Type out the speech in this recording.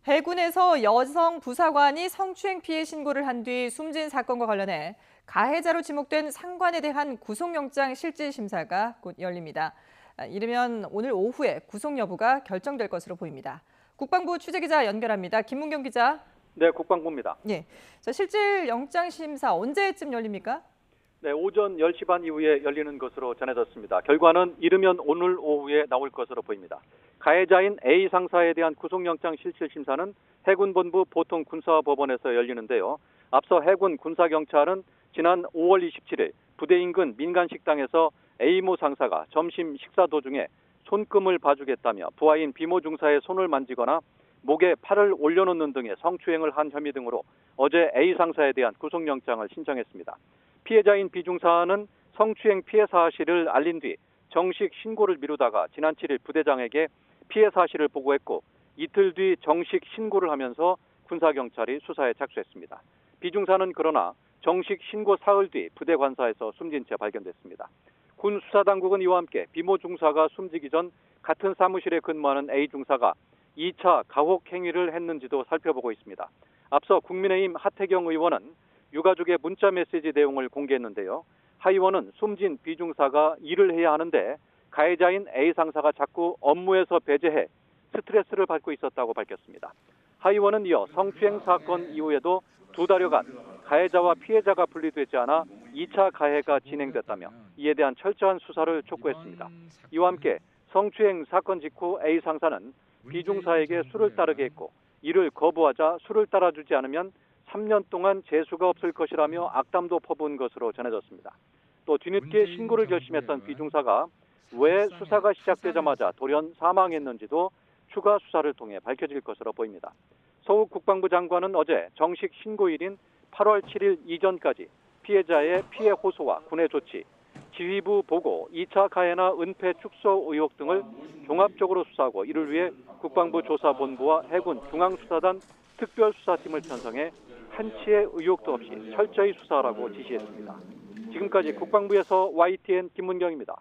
해군에서 여성 부사관이 성추행 피해 신고를 한 뒤 숨진 사건과 관련해 가해자로 지목된 상관에 대한 구속영장 실질심사가 곧 열립니다. 이르면 오늘 오후에 구속 여부가 결정될 것으로 보입니다. 국방부 취재기자 연결합니다. 김문경 기자. 네, 국방부입니다. 예, 실질 영장 심사 언제쯤 열립니까? 네, 오전 10시 반 이후에 열리는 것으로 전해졌습니다. 결과는 이르면 오늘 오후에 나올 것으로 보입니다. 가해자인 A 상사에 대한 구속영장 실질심사는 해군본부 보통군사법원에서 열리는데요. 앞서 해군 군사경찰은 지난 5월 27일 부대 인근 민간식당에서 A모 상사가 점심 식사 도중에 손금을 봐주겠다며 부하인 B모 중사의 손을 만지거나 목에 팔을 올려놓는 등의 성추행을 한 혐의 등으로 어제 A 상사에 대한 구속영장을 신청했습니다. 피해자인 B 중사는 성추행 피해 사실을 알린 뒤 정식 신고를 미루다가 지난 7일 부대장에게 피해 사실을 보고했고 이틀 뒤 정식 신고를 하면서 군사경찰이 수사에 착수했습니다. B 중사는 그러나 정식 신고 사흘 뒤 부대 관사에서 숨진 채 발견됐습니다. 군 수사당국은 이와 함께 B모 중사가 숨지기 전 같은 사무실에 근무하는 A 중사가 2차 가혹 행위를 했는지도 살펴보고 있습니다. 앞서 국민의힘 하태경 의원은 유가족의 문자 메시지 내용을 공개했는데요. 하 의원은 숨진 B 중사가 일을 해야 하는데 가해자인 A 상사가 자꾸 업무에서 배제해 스트레스를 받고 있었다고 밝혔습니다. 하 의원은 이어 성추행 사건 이후에도 2달여간 가해자와 피해자가 분리되지 않아 2차 가해가 진행됐다며 이에 대한 철저한 수사를 촉구했습니다. 이와 함께 성추행 사건 직후 A 상사는 B 중사에게 술을 따르게 했고 이를 거부하자 술을 따라주지 않으면 3년 동안 재수가 없을 것이라며 악담도 퍼부은 것으로 전해졌습니다. 또 뒤늦게 신고를 결심했던 B 중사가 왜 수사가 시작되자마자 돌연 사망했는지도 추가 수사를 통해 밝혀질 것으로 보입니다. 서욱 국방부 장관은 어제 정식 신고일인 8월 7일 이전까지 피해자의 피해 호소와 군의 조치, 지휘부 보고, 2차 가해나 은폐 축소 의혹 등을 종합적으로 수사하고 이를 위해 국방부 조사본부와 해군 중앙수사단 특별수사팀을 편성해 한치의 의혹도 없이 철저히 수사하라고 지시했습니다. 지금까지 국방부에서 YTN 김문경입니다.